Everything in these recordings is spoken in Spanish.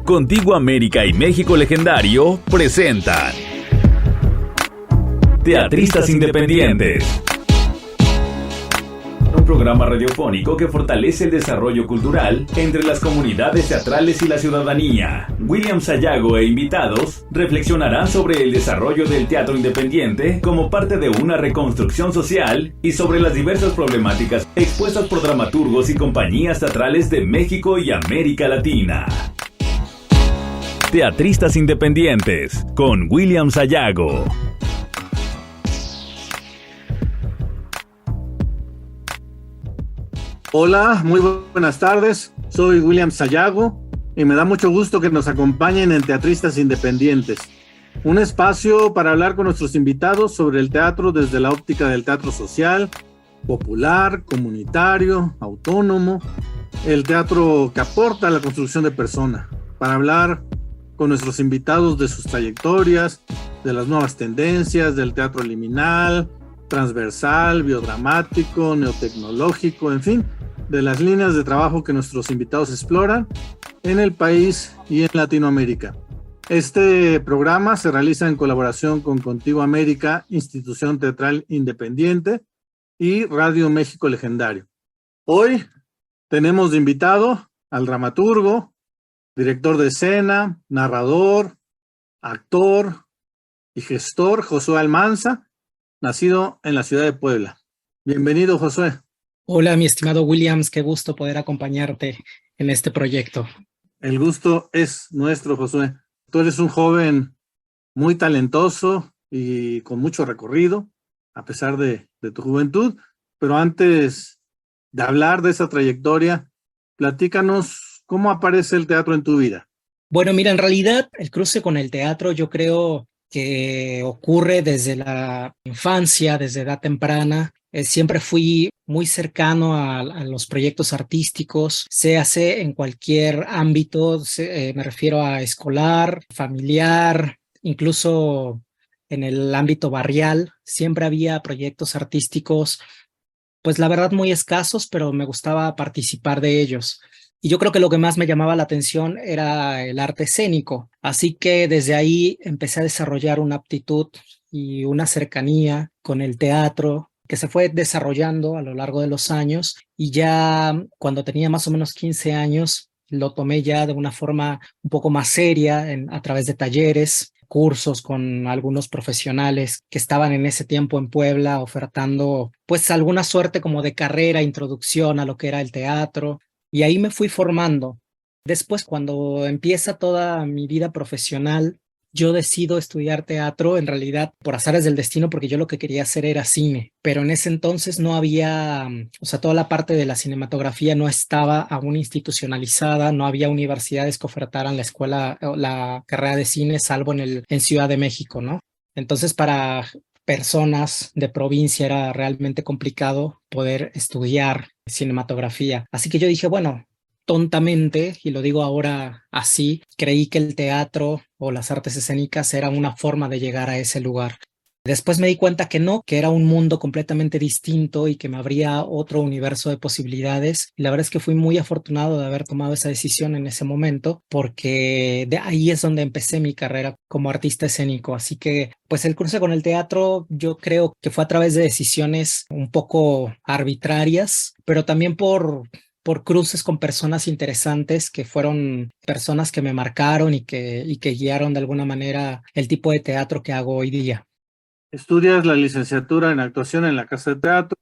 Contigo América y México Legendario presentan Teatristas Independientes. Un programa radiofónico que fortalece el desarrollo cultural entre las comunidades teatrales y la ciudadanía. William Sayago e invitados reflexionarán sobre el desarrollo del teatro independiente como parte de una reconstrucción social y sobre las diversas problemáticas expuestas por dramaturgos y compañías teatrales de México y América Latina. Teatristas Independientes con William Sayago. Hola, muy buenas tardes. Soy William Sayago y me da mucho gusto que nos acompañen en Teatristas Independientes, un espacio para hablar con nuestros invitados sobre el teatro desde la óptica del teatro social, popular, comunitario, autónomo, el teatro que aporta a la construcción de persona, para hablar con nuestros invitados de sus trayectorias, de las nuevas tendencias, del teatro liminal, transversal, biodramático, neotecnológico, en fin, de las líneas de trabajo que nuestros invitados exploran en el país y en Latinoamérica. Este programa se realiza en colaboración con Contigo América, Institución Teatral Independiente, y Radio México Legendario. Hoy tenemos de invitado al dramaturgo, director de escena, narrador, actor y gestor Josué Almanza, nacido en la ciudad de Puebla. Bienvenido, Josué. Hola, mi estimado Williams, qué gusto poder acompañarte en este proyecto. El gusto es nuestro, Josué. Tú eres un joven muy talentoso y con mucho recorrido, a pesar de tu juventud, pero antes de hablar de esa trayectoria, platícanos cómo aparece el teatro en tu vida. Bueno, mira, en realidad el cruce con el teatro yo creo que ocurre desde la infancia, desde edad temprana. Siempre fui muy cercano a los proyectos artísticos, se hace en cualquier ámbito, me refiero a escolar, familiar, incluso en el ámbito barrial. Siempre había proyectos artísticos, pues la verdad muy escasos, pero me gustaba participar de ellos. Y yo creo que lo que más me llamaba la atención era el arte escénico. Así que desde ahí empecé a desarrollar una aptitud y una cercanía con el teatro que se fue desarrollando a lo largo de los años. Y ya cuando tenía más o menos 15 años, lo tomé ya de una forma un poco más seria a través de talleres, cursos con algunos profesionales que estaban en ese tiempo en Puebla ofertando pues alguna suerte como de carrera, introducción a lo que era el teatro. Y ahí me fui formando. Después, cuando empieza toda mi vida profesional, yo decido estudiar teatro, en realidad por azares del destino, porque yo lo que quería hacer era cine. Pero en ese entonces no había, o sea, toda la parte de la cinematografía no estaba aún institucionalizada, no había universidades que ofertaran la escuela o la carrera de cine, salvo en Ciudad de México, ¿no? Entonces, para personas de provincia era realmente complicado poder estudiar cinematografía. Así que yo dije, bueno, tontamente, y lo digo ahora así, creí que el teatro o las artes escénicas era una forma de llegar a ese lugar. Después me di cuenta que no, que era un mundo completamente distinto y que me abría otro universo de posibilidades. Y la verdad es que fui muy afortunado de haber tomado esa decisión en ese momento, porque de ahí es donde empecé mi carrera como artista escénico. Así que, pues el cruce con el teatro yo creo que fue a través de decisiones un poco arbitrarias, pero también por cruces con personas interesantes que fueron personas que me marcaron y que guiaron de alguna manera el tipo de teatro que hago hoy día. Estudias la licenciatura en actuación en la Casa de Teatro,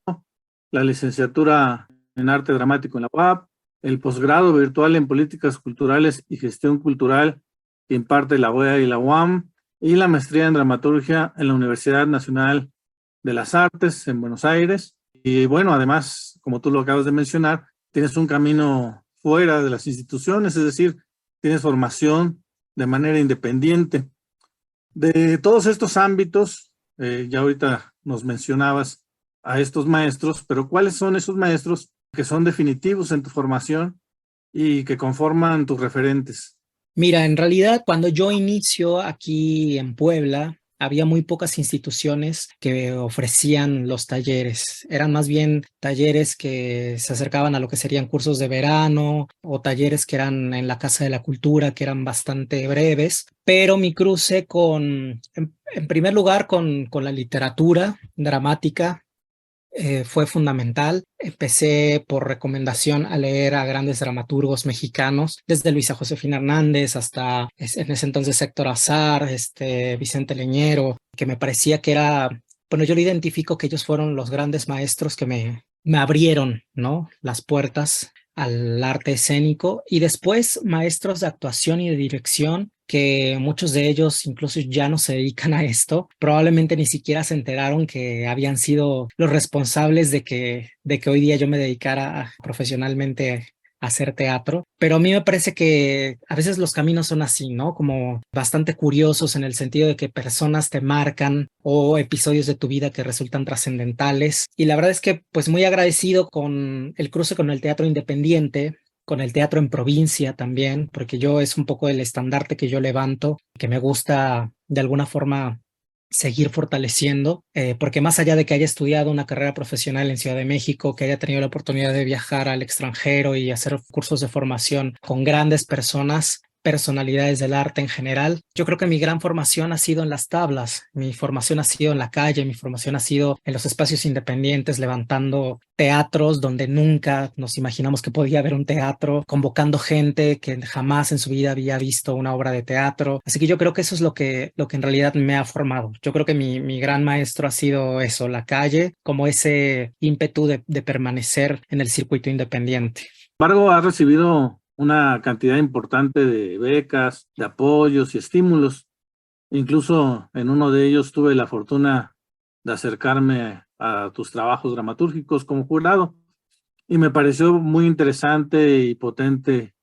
la licenciatura en arte dramático en la UAP, el posgrado virtual en políticas culturales y gestión cultural que imparte la UEA y la UAM, y la maestría en dramaturgia en la Universidad Nacional de las Artes en Buenos Aires. Y bueno, además, como tú lo acabas de mencionar, tienes un camino fuera de las instituciones, es decir, tienes formación de manera independiente. De todos estos ámbitos, ya ahorita nos mencionabas a estos maestros, pero ¿cuáles son esos maestros que son definitivos en tu formación y que conforman tus referentes? Mira, en realidad cuando yo inicio aquí en Puebla, había muy pocas instituciones que ofrecían los talleres. Eran más bien talleres que se acercaban a lo que serían cursos de verano o talleres que eran en la Casa de la Cultura, que eran bastante breves. Pero mi cruce en primer lugar, con la literatura dramática fue fundamental. Empecé por recomendación a leer a grandes dramaturgos mexicanos, desde Luisa Josefina Hernández hasta en ese entonces Héctor Azar, Vicente Leñero, que me parecía que era, bueno, yo lo identifico que ellos fueron los grandes maestros que me abrieron, ¿no?, las puertas al arte escénico, y después maestros de actuación y de dirección, que muchos de ellos incluso ya no se dedican a esto, probablemente ni siquiera se enteraron que habían sido los responsables de que hoy día yo me dedicara profesionalmente a hacer teatro. Pero a mí me parece que a veces los caminos son así, ¿no? Como bastante curiosos, en el sentido de que personas te marcan o episodios de tu vida que resultan trascendentales. Y la verdad es que pues muy agradecido con el cruce con el teatro independiente, con el teatro en provincia también, porque yo es un poco el estandarte que yo levanto, que me gusta de alguna forma seguir fortaleciendo, porque más allá de que haya estudiado una carrera profesional en Ciudad de México, que haya tenido la oportunidad de viajar al extranjero y hacer cursos de formación con grandes personalidades del arte en general, yo creo que mi gran formación ha sido en las tablas, mi formación ha sido en la calle, mi formación ha sido en los espacios independientes, levantando teatros donde nunca nos imaginamos que podía haber un teatro, convocando gente que jamás en su vida había visto una obra de teatro. Así que yo creo que eso es lo que en realidad me ha formado. Yo creo que mi gran maestro ha sido eso, la calle, como ese ímpetu de permanecer en el circuito independiente. Sin embargo, ha recibido una cantidad importante de becas, de apoyos y estímulos. Incluso en uno de ellos tuve la fortuna de acercarme a tus trabajos dramatúrgicos como jurado y me pareció muy interesante y potente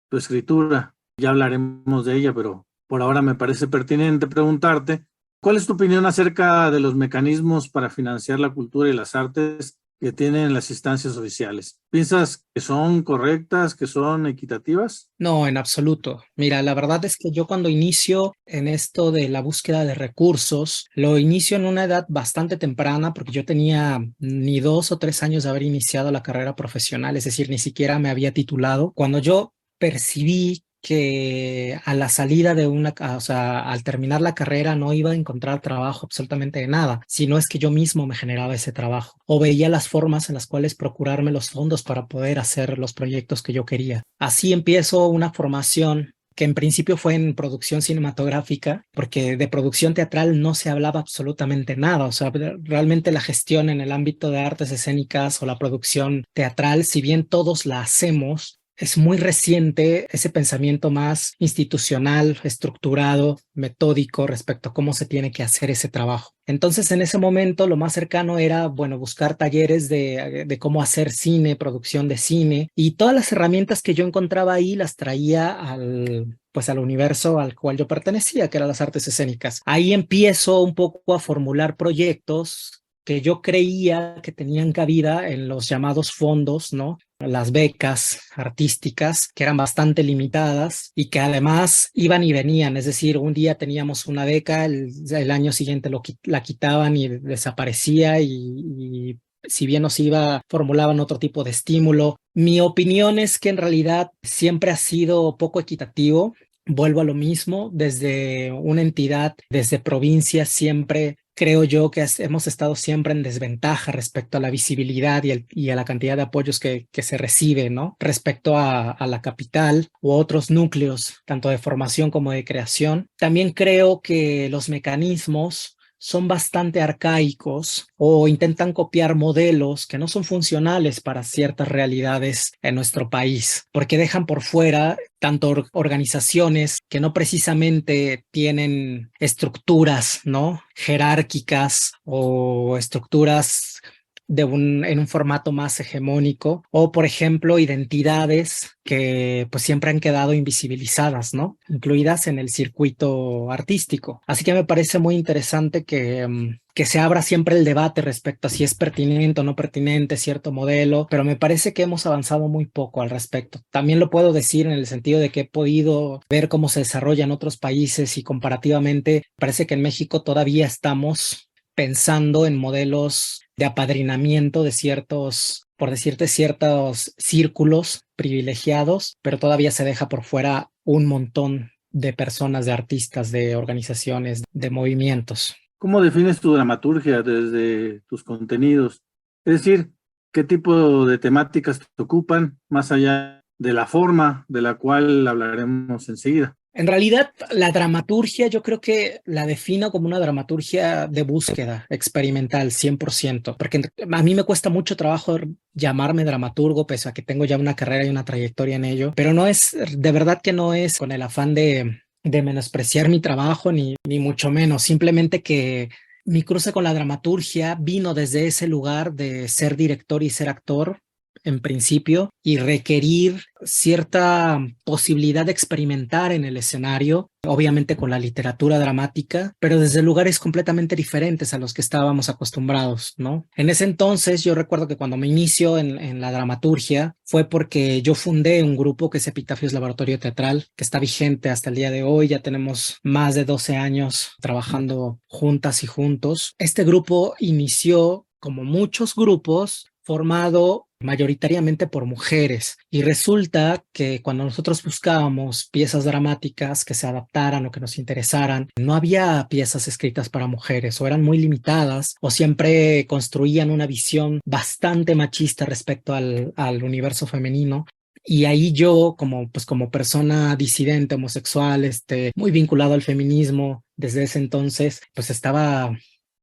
tu escritura. Ya hablaremos de ella, pero por ahora me parece pertinente preguntarte, ¿cuál es tu opinión acerca de los mecanismos para financiar la cultura y las artes que tienen las instancias oficiales? ¿Piensas que son correctas, que son equitativas? No, en absoluto. Mira, la verdad es que yo cuando inicio en esto de la búsqueda de recursos, lo inicio en una edad bastante temprana, porque yo tenía ni 2 o 3 años de haber iniciado la carrera profesional, es decir, ni siquiera me había titulado. Cuando yo percibí que a la salida o sea, al terminar la carrera no iba a encontrar trabajo absolutamente de nada, sino es que yo mismo me generaba ese trabajo o veía las formas en las cuales procurarme los fondos para poder hacer los proyectos que yo quería. Así empiezo una formación que en principio fue en producción cinematográfica, porque de producción teatral no se hablaba absolutamente nada. O sea, realmente la gestión en el ámbito de artes escénicas o la producción teatral, si bien todos la hacemos, es muy reciente ese pensamiento más institucional, estructurado, metódico respecto a cómo se tiene que hacer ese trabajo. Entonces, en ese momento, lo más cercano era, bueno, buscar talleres de cómo hacer cine, producción de cine, y todas las herramientas que yo encontraba ahí las traía al universo al cual yo pertenecía, que eran las artes escénicas. Ahí empiezo un poco a formular proyectos que yo creía que tenían cabida en los llamados fondos, ¿no? Las becas artísticas, que eran bastante limitadas y que además iban y venían. Es decir, un día teníamos una beca, el año siguiente la quitaban y desaparecía, y si bien nos iba, formulaban otro tipo de estímulo. Mi opinión es que en realidad siempre ha sido poco equitativo. Vuelvo a lo mismo, desde una entidad, desde provincia, siempre creo yo que hemos estado siempre en desventaja respecto a la visibilidad y a la cantidad de apoyos que se recibe, ¿no? Respecto a la capital u otros núcleos, tanto de formación como de creación. También creo que los mecanismos son bastante arcaicos o intentan copiar modelos que no son funcionales para ciertas realidades en nuestro país, porque dejan por fuera tanto organizaciones que no precisamente tienen estructuras, ¿no?, jerárquicas o estructuras en un formato más hegemónico, o por ejemplo identidades que pues siempre han quedado invisibilizadas, ¿no? Incluidas en el circuito artístico. Así que me parece muy interesante que se abra siempre el debate respecto a si es pertinente o no pertinente cierto modelo, pero me parece que hemos avanzado muy poco al respecto. También lo puedo decir en el sentido de que he podido ver cómo se desarrolla en otros países y comparativamente parece que en México todavía estamos pensando en modelos de apadrinamiento de ciertos, por decirte, ciertos círculos privilegiados, pero todavía se deja por fuera un montón de personas, de artistas, de organizaciones, de movimientos. ¿Cómo defines tu dramaturgia desde tus contenidos? Es decir, ¿qué tipo de temáticas te ocupan, más allá de la forma de la cual hablaremos enseguida? En realidad, la dramaturgia yo creo que la defino como una dramaturgia de búsqueda experimental, 100%, porque a mí me cuesta mucho trabajo llamarme dramaturgo, pese a que tengo ya una carrera y una trayectoria en ello, pero no es, de verdad que no es con el afán de menospreciar mi trabajo, ni mucho menos, simplemente que mi cruce con la dramaturgia vino desde ese lugar de ser director y ser actor, en principio, y requerir cierta posibilidad de experimentar en el escenario, obviamente con la literatura dramática, pero desde lugares completamente diferentes a los que estábamos acostumbrados, ¿no? En ese entonces yo recuerdo que cuando me inicio en la dramaturgia fue porque yo fundé un grupo que es Epitafios Laboratorio Teatral, que está vigente hasta el día de hoy. Ya tenemos más de 12 años trabajando juntas y juntos. Este grupo inició, como muchos grupos, formado mayoritariamente por mujeres, y resulta que cuando nosotros buscábamos piezas dramáticas que se adaptaran o que nos interesaran, no había piezas escritas para mujeres, o eran muy limitadas, o siempre construían una visión bastante machista respecto al universo femenino. Y ahí yo, como persona disidente, homosexual, muy vinculado al feminismo desde ese entonces, pues estaba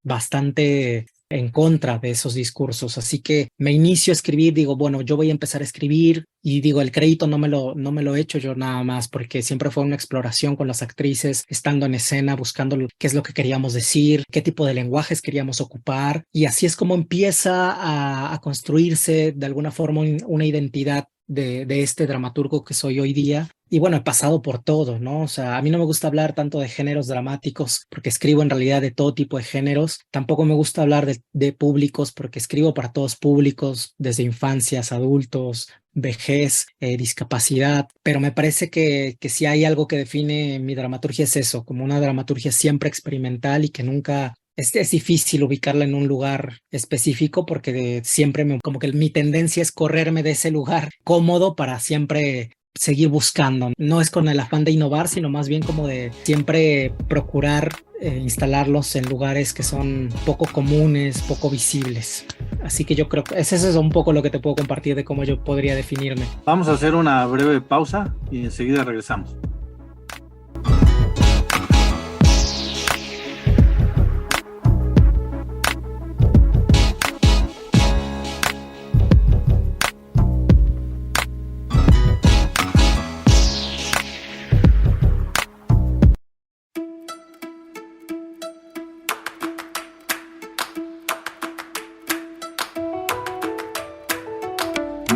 bastante en contra de esos discursos. Así que me inicio a escribir, digo, bueno, yo voy a empezar a escribir, y digo, el crédito no me lo he hecho yo nada más, porque siempre fue una exploración con las actrices, estando en escena, buscando qué es lo que queríamos decir, qué tipo de lenguajes queríamos ocupar, y así es como empieza a construirse de alguna forma una identidad de este dramaturgo que soy hoy día. Y bueno, he pasado por todo, ¿no? O sea, a mí no me gusta hablar tanto de géneros dramáticos porque escribo en realidad de todo tipo de géneros. Tampoco me gusta hablar de públicos porque escribo para todos públicos, desde infancias, adultos, vejez, discapacidad. Pero me parece que si hay algo que define mi dramaturgia es eso, como una dramaturgia siempre experimental y que nunca... Es difícil ubicarla en un lugar específico porque siempre como que mi tendencia es correrme de ese lugar cómodo para siempre seguir buscando. No es con el afán de innovar, sino más bien como de siempre procurar instalarlos en lugares que son poco comunes, poco visibles. Así que yo creo que eso es un poco lo que te puedo compartir de cómo yo podría definirme. Vamos a hacer una breve pausa y enseguida regresamos.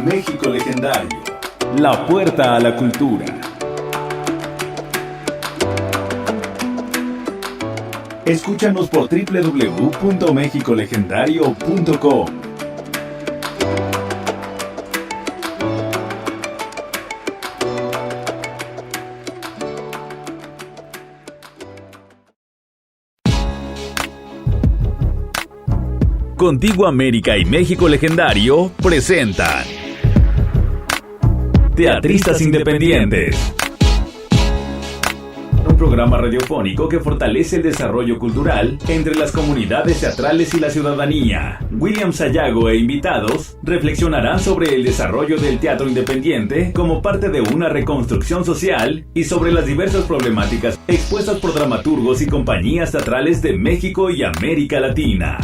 México Legendario, la puerta a la cultura. Escúchanos por www.mexicolegendario.com. Contigo América y México Legendario presentan Teatristas Independientes, un programa radiofónico que fortalece el desarrollo cultural entre las comunidades teatrales y la ciudadanía. William Sayago e invitados reflexionarán sobre el desarrollo del teatro independiente como parte de una reconstrucción social y sobre las diversas problemáticas expuestas por dramaturgos y compañías teatrales de México y América Latina.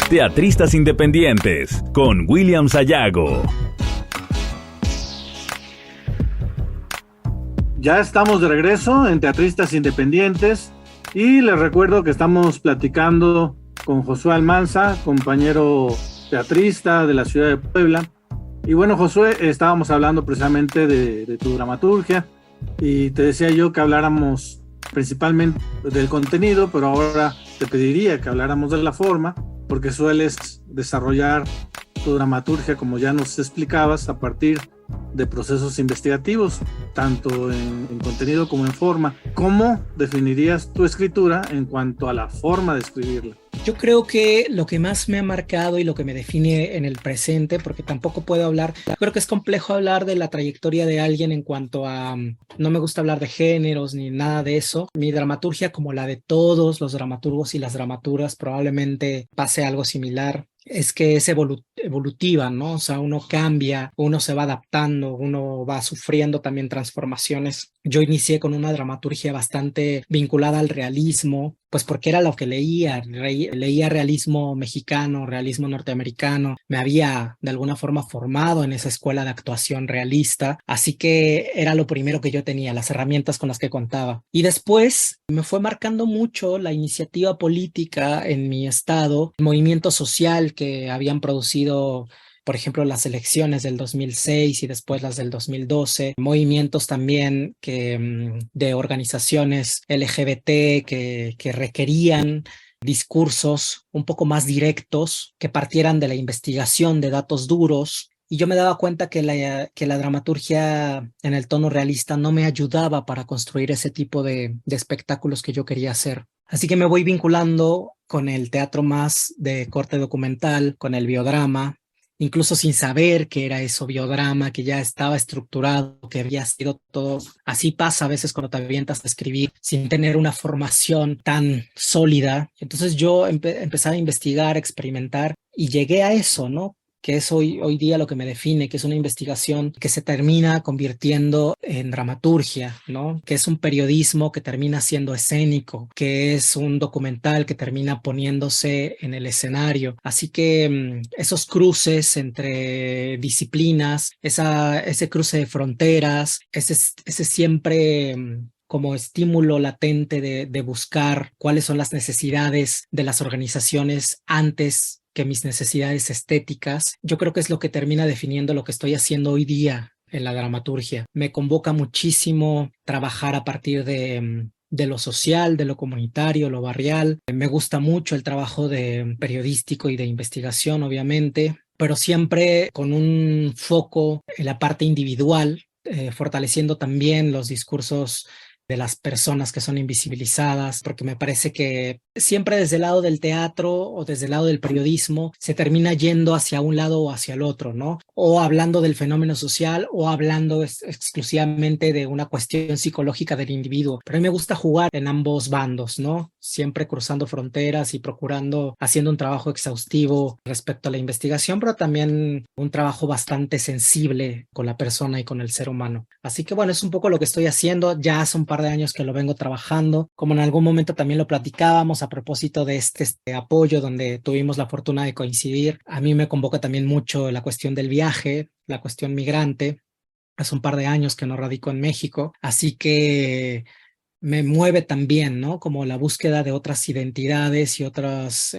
Teatristas Independientes con William Sayago. Ya estamos de regreso en Teatristas Independientes y les recuerdo que estamos platicando con Josué Almanza, compañero teatrista de la ciudad de Puebla. Y bueno, Josué, estábamos hablando precisamente de tu dramaturgia y te decía yo que habláramos principalmente del contenido, pero ahora te pediría que habláramos de la forma, porque sueles desarrollar tu dramaturgia, como ya nos explicabas, a partir de procesos investigativos, tanto en contenido como en forma. ¿Cómo definirías tu escritura en cuanto a la forma de escribirla? Yo creo que lo que más me ha marcado y lo que me define en el presente, porque tampoco puedo hablar, creo que es complejo hablar de la trayectoria de alguien en cuanto a, no me gusta hablar de géneros ni nada de eso. Mi dramaturgia, como la de todos los dramaturgos y las dramaturgas, probablemente pase algo similar. Es que es evolutiva, ¿no? O sea, uno cambia, uno se va adaptando, uno va sufriendo también transformaciones. Yo inicié con una dramaturgia bastante vinculada al realismo, pues porque era lo que leía realismo mexicano, realismo norteamericano, me había de alguna forma formado en esa escuela de actuación realista, así que era lo primero que yo tenía, las herramientas con las que contaba. Y después me fue marcando mucho la iniciativa política en mi estado, el movimiento social que habían producido, por ejemplo, las elecciones del 2006 y después las del 2012, movimientos también de organizaciones LGBT que requerían discursos un poco más directos, que partieran de la investigación de datos duros. Y yo me daba cuenta que la dramaturgia en el tono realista no me ayudaba para construir ese tipo de espectáculos que yo quería hacer. Así que me voy vinculando con el teatro más de corte documental, con el biodrama, incluso sin saber que era eso, biodrama, que ya estaba estructurado, que había sido todo. Así pasa a veces cuando te avientas a escribir sin tener una formación tan sólida. Entonces yo empezaba a investigar, a experimentar y llegué a eso, ¿no? Que es hoy día lo que me define, que es una investigación que se termina convirtiendo en dramaturgia, ¿no? Que es un periodismo que termina siendo escénico, que es un documental que termina poniéndose en el escenario. Así que esos cruces entre disciplinas, ese cruce de fronteras, ese siempre como estímulo latente de buscar cuáles son las necesidades de las organizaciones antes que mis necesidades estéticas, yo creo que es lo que termina definiendo lo que estoy haciendo hoy día en la dramaturgia. Me convoca muchísimo trabajar a partir de lo social, de lo comunitario, lo barrial. Me gusta mucho el trabajo de periodístico y de investigación, obviamente, pero siempre con un foco en la parte individual, fortaleciendo también los discursos de las personas que son invisibilizadas, porque me parece que siempre desde el lado del teatro o desde el lado del periodismo se termina yendo hacia un lado o hacia el otro, ¿no? O hablando del fenómeno social o hablando exclusivamente de una cuestión psicológica del individuo. Pero a mí me gusta jugar en ambos bandos, ¿no? Siempre cruzando fronteras y haciendo un trabajo exhaustivo respecto a la investigación, pero también un trabajo bastante sensible con la persona y con el ser humano. Así que bueno, es un poco lo que estoy haciendo. Ya hace un par de años que lo vengo trabajando, como en algún momento también lo platicábamos a propósito de este apoyo donde tuvimos la fortuna de coincidir. A mí me convoca también mucho la cuestión del viaje, la cuestión migrante. Hace un par de años que no radico en México, así que me mueve también, ¿no? Como la búsqueda de otras identidades y otros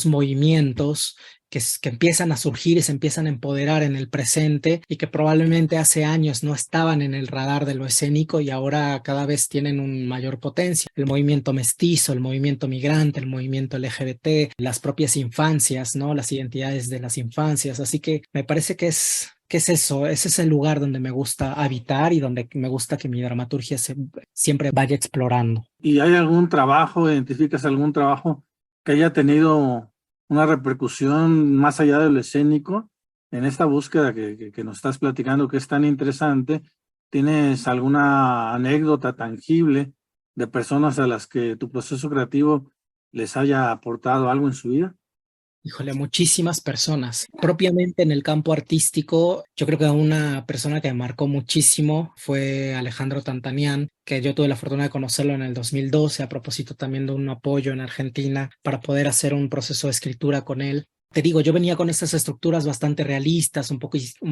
movimientos que empiezan a surgir y se empiezan a empoderar en el presente y que probablemente hace años no estaban en el radar de lo escénico y ahora cada vez tienen un mayor potencia. El movimiento mestizo, el movimiento migrante, el movimiento LGBT, las propias infancias, ¿no? Las identidades de las infancias. Así que me parece que es eso, ese es el lugar donde me gusta habitar y donde me gusta que mi dramaturgia siempre vaya explorando. ¿Y hay identificas algún trabajo que haya tenido una repercusión más allá de lo escénico en esta búsqueda que nos estás platicando, que es tan interesante? ¿Tienes alguna anécdota tangible de personas a las que tu proceso creativo les haya aportado algo en su vida? Híjole, muchísimas personas. Propiamente en el campo artístico, yo creo que una persona que me marcó muchísimo fue Alejandro Tantanian, que yo tuve la fortuna de conocerlo en el 2012, a propósito también de un apoyo en Argentina para poder hacer un proceso de escritura con él. Te digo, yo venía con estas estructuras bastante realistas, un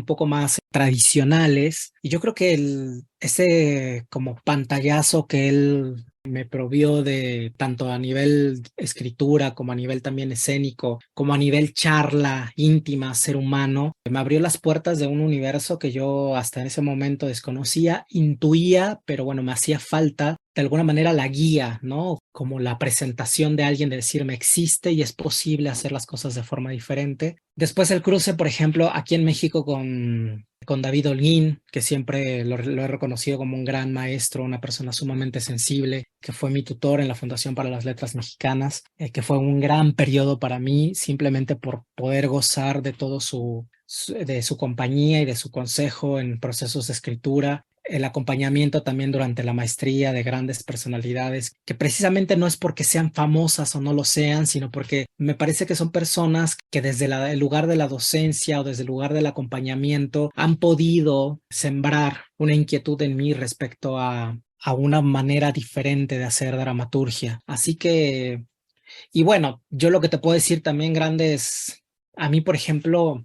poco más tradicionales, y yo creo que ese como pantallazo que él me provió de tanto a nivel escritura como a nivel también escénico, como a nivel charla íntima, ser humano. Me abrió las puertas de un universo que yo hasta en ese momento desconocía, intuía, pero bueno, me hacía falta de alguna manera la guía, ¿no? Como la presentación de alguien de decirme existe y es posible hacer las cosas de forma diferente. Después el cruce, por ejemplo, aquí en México con David Holguín, que siempre lo he reconocido como un gran maestro, una persona sumamente sensible, que fue mi tutor en la Fundación para las Letras Mexicanas, que fue un gran periodo para mí, simplemente por poder gozar de todo de su compañía y de su consejo en procesos de escritura. El acompañamiento también durante la maestría de grandes personalidades, que precisamente no es porque sean famosas o no lo sean, sino porque me parece que son personas que desde el lugar de la docencia o desde el lugar del acompañamiento han podido sembrar una inquietud en mí respecto a una manera diferente de hacer dramaturgia. Así que, y bueno, yo lo que te puedo decir también, grandes, a mí, por ejemplo,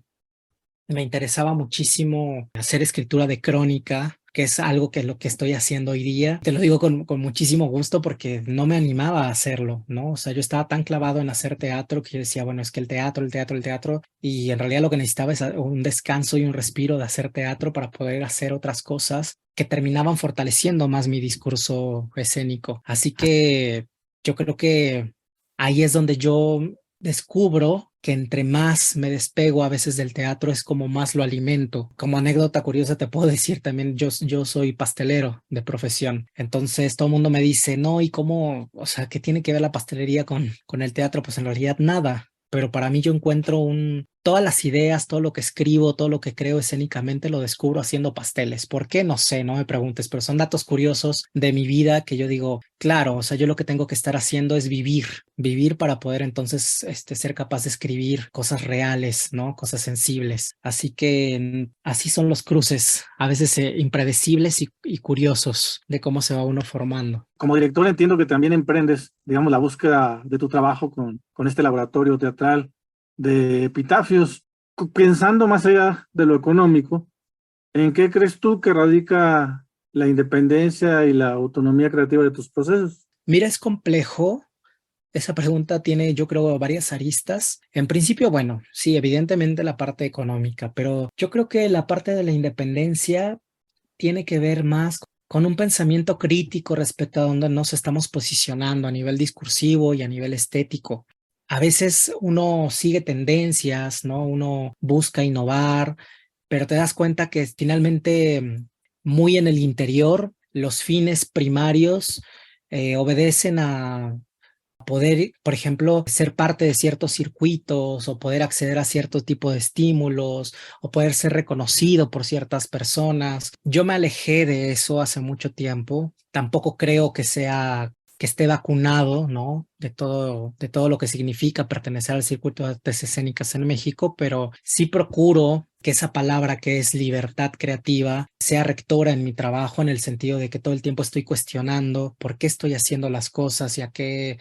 me interesaba muchísimo hacer escritura de crónica, que es algo que lo que estoy haciendo hoy día. Te lo digo con muchísimo gusto porque no me animaba a hacerlo, ¿no? O sea, yo estaba tan clavado en hacer teatro que yo decía, bueno, es que el teatro, y en realidad lo que necesitaba es un descanso y un respiro de hacer teatro para poder hacer otras cosas que terminaban fortaleciendo más mi discurso escénico. Así que yo creo que ahí es donde yo descubro que entre más me despego a veces del teatro es como más lo alimento. Como anécdota curiosa te puedo decir también, yo soy pastelero de profesión. Entonces todo el mundo me dice, no, ¿y cómo? O sea, ¿qué tiene que ver la pastelería con el teatro? Pues en realidad nada. Pero para mí yo encuentro todas las ideas, todo lo que escribo, todo lo que creo escénicamente lo descubro haciendo pasteles. ¿Por qué? No sé, no me preguntes, pero son datos curiosos de mi vida que yo digo, claro, o sea, yo lo que tengo que estar haciendo es vivir para poder entonces ser capaz de escribir cosas reales, ¿no? Cosas sensibles. Así que así son los cruces, a veces impredecibles y curiosos de cómo se va uno formando. Como director entiendo que también emprendes, digamos, la búsqueda de tu trabajo con este laboratorio teatral de epitafios. Pensando más allá de lo económico, ¿en qué crees tú que radica la independencia y la autonomía creativa de tus procesos? Mira, es complejo. Esa pregunta tiene, yo creo, varias aristas. En principio, bueno, sí, evidentemente la parte económica, pero yo creo que la parte de la independencia tiene que ver más con un pensamiento crítico respecto a dónde nos estamos posicionando a nivel discursivo y a nivel estético. A veces uno sigue tendencias, ¿no? Uno busca innovar, pero te das cuenta que finalmente muy en el interior los fines primarios obedecen a poder, por ejemplo, ser parte de ciertos circuitos o poder acceder a cierto tipo de estímulos o poder ser reconocido por ciertas personas. Yo me alejé de eso hace mucho tiempo. Tampoco creo que esté vacunado, ¿no? De todo lo que significa pertenecer al circuito de artes escénicas en México, pero sí procuro que esa palabra que es libertad creativa sea rectora en mi trabajo, en el sentido de que todo el tiempo estoy cuestionando por qué estoy haciendo las cosas y a qué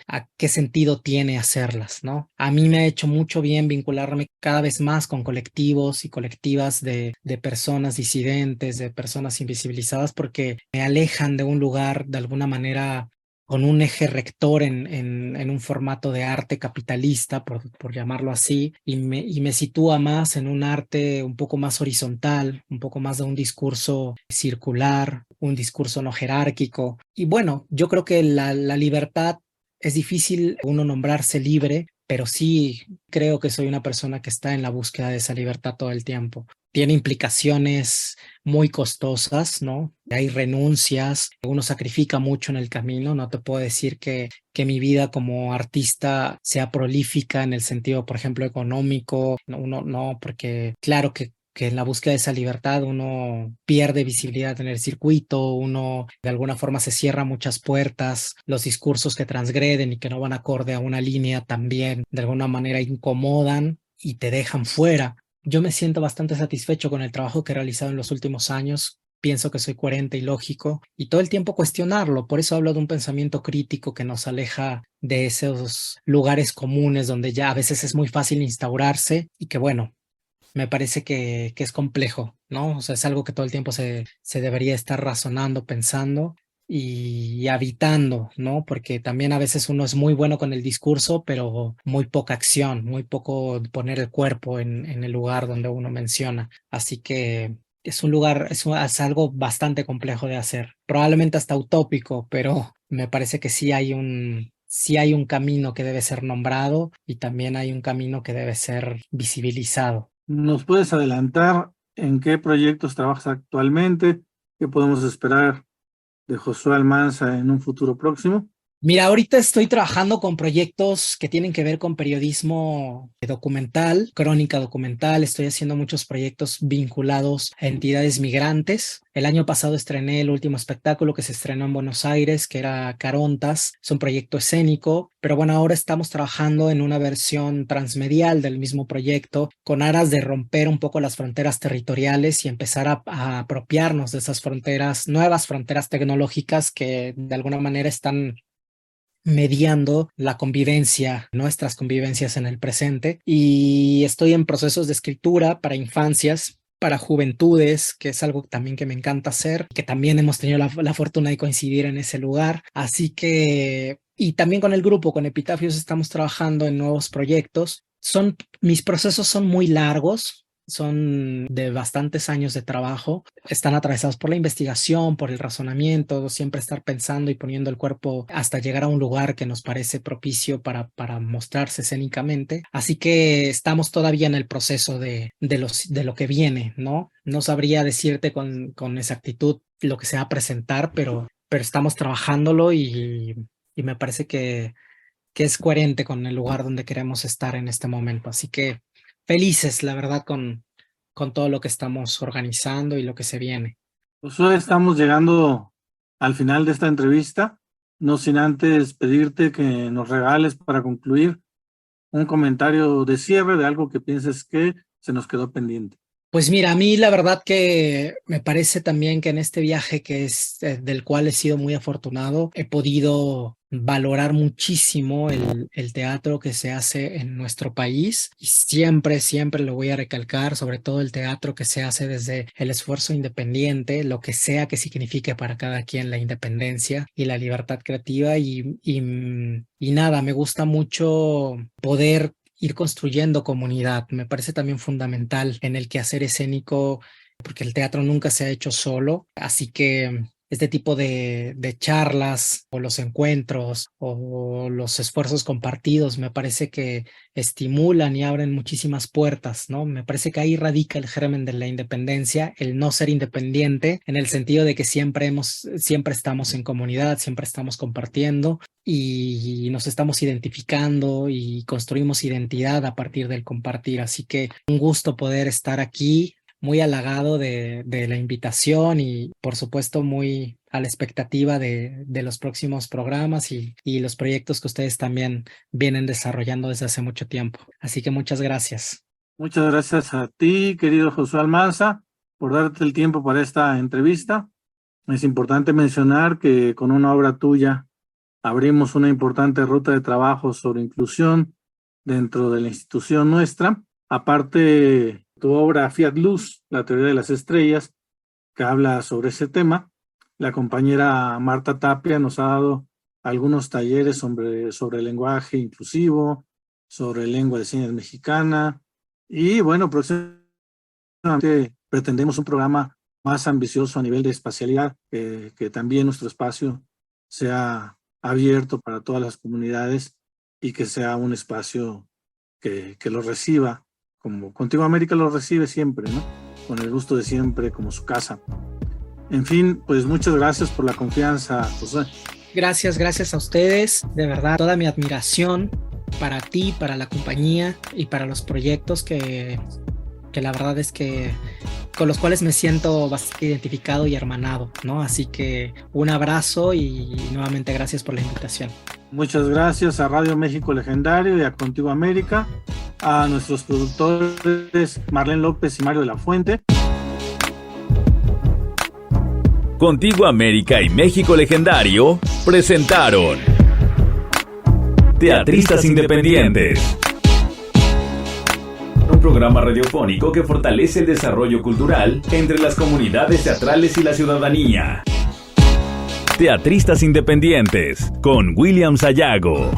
sentido tiene hacerlas, ¿no? A mí me ha hecho mucho bien vincularme cada vez más con colectivos y colectivas de personas disidentes, de personas invisibilizadas, porque me alejan de un lugar de alguna manera con un eje rector en un formato de arte capitalista, por llamarlo así, y me sitúa más en un arte un poco más horizontal, un poco más de un discurso circular, un discurso no jerárquico. Y bueno, yo creo que la libertad es difícil uno nombrarse libre, pero sí creo que soy una persona que está en la búsqueda de esa libertad todo el tiempo. Tiene implicaciones muy costosas, ¿no? Hay renuncias, uno sacrifica mucho en el camino. No te puedo decir que mi vida como artista sea prolífica en el sentido, por ejemplo, económico. Uno no, porque claro que en la búsqueda de esa libertad uno pierde visibilidad en el circuito, uno de alguna forma se cierra muchas puertas, los discursos que transgreden y que no van acorde a una línea también de alguna manera incomodan y te dejan fuera. Yo me siento bastante satisfecho con el trabajo que he realizado en los últimos años. Pienso que soy coherente y lógico y todo el tiempo cuestionarlo. Por eso hablo de un pensamiento crítico que nos aleja de esos lugares comunes donde ya a veces es muy fácil instaurarse y que bueno, me parece que es complejo, ¿no? O sea, es algo que todo el tiempo se debería estar razonando, pensando. y habitando, ¿no? Porque también a veces uno es muy bueno con el discurso, pero muy poca acción, muy poco poner el cuerpo en el lugar donde uno menciona. Así que es un lugar, es algo bastante complejo de hacer, probablemente hasta utópico, pero me parece que sí hay un camino que debe ser nombrado y también hay un camino que debe ser visibilizado. ¿Nos puedes adelantar en qué proyectos trabajas actualmente? ¿Qué podemos esperar de Josué Almanza en un futuro próximo? Mira, ahorita estoy trabajando con proyectos que tienen que ver con periodismo documental, crónica documental. Estoy haciendo muchos proyectos vinculados a entidades migrantes. El año pasado estrené el último espectáculo que se estrenó en Buenos Aires, que era Carontas. Es un proyecto escénico, pero bueno, ahora estamos trabajando en una versión transmedial del mismo proyecto con aras de romper un poco las fronteras territoriales y empezar a apropiarnos de esas fronteras, nuevas fronteras tecnológicas que de alguna manera están mediando la convivencia, nuestras convivencias en el presente. Y estoy en procesos de escritura para infancias, para juventudes, que es algo también que me encanta hacer, que también hemos tenido la fortuna de coincidir en ese lugar. Así que, y también con el grupo, con Epitafios, estamos trabajando en nuevos proyectos. Mis procesos son muy largos, son de bastantes años de trabajo, están atravesados por la investigación, por el razonamiento, siempre estar pensando y poniendo el cuerpo hasta llegar a un lugar que nos parece propicio para mostrarse escénicamente. Así que estamos todavía en el proceso de lo que viene, ¿no? No sabría decirte con exactitud lo que se va a presentar, pero estamos trabajándolo y me parece que es coherente con el lugar donde queremos estar en este momento. Así que felices, la verdad, con todo lo que estamos organizando y lo que se viene. Josué, estamos llegando al final de esta entrevista, no sin antes pedirte que nos regales para concluir un comentario de cierre de algo que pienses que se nos quedó pendiente. Pues mira, a mí la verdad que me parece también que en este viaje que es del cual he sido muy afortunado, he podido valorar muchísimo el teatro que se hace en nuestro país y siempre lo voy a recalcar, sobre todo el teatro que se hace desde el esfuerzo independiente, lo que sea que signifique para cada quien la independencia y la libertad creativa y nada, me gusta mucho poder ir construyendo comunidad. Me parece también fundamental en el quehacer escénico, porque el teatro nunca se ha hecho solo, así que este tipo de charlas o los encuentros o los esfuerzos compartidos me parece que estimulan y abren muchísimas puertas, ¿no? Me parece que ahí radica el germen de la independencia, el no ser independiente, en el sentido de que siempre estamos en comunidad, siempre estamos compartiendo y nos estamos identificando y construimos identidad a partir del compartir. Así que un gusto poder estar aquí, muy halagado de la invitación y por supuesto muy a la expectativa de los próximos programas y los proyectos que ustedes también vienen desarrollando desde hace mucho tiempo. Así que muchas gracias. Muchas gracias a ti, querido Josué Almanza, por darte el tiempo para esta entrevista. Es importante mencionar que con una obra tuya abrimos una importante ruta de trabajo sobre inclusión dentro de la institución nuestra. Aparte, tu obra Fiat Luz, la teoría de las estrellas, que habla sobre ese tema. La compañera Marta Tapia nos ha dado algunos talleres sobre lenguaje inclusivo, sobre lengua de señas mexicana. Y bueno, próximamente pretendemos un programa más ambicioso a nivel de espacialidad, que también nuestro espacio sea abierto para todas las comunidades y que sea un espacio que lo reciba, como Contigo América lo recibe siempre, ¿no? Con el gusto de siempre, como su casa. En fin, pues muchas gracias por la confianza, José. Gracias a ustedes, de verdad, toda mi admiración para ti, para la compañía y para los proyectos que la verdad es que con los cuales me siento bastante identificado y hermanado, ¿no? Así que un abrazo y nuevamente gracias por la invitación. Muchas gracias a Radio México Legendario y a Contigo América, a nuestros productores Marlene López y Mario de la Fuente. Contigo América y México Legendario presentaron Teatristas Independientes, un programa radiofónico que fortalece el desarrollo cultural entre las comunidades teatrales y la ciudadanía. Teatristas Independientes con William Sayago.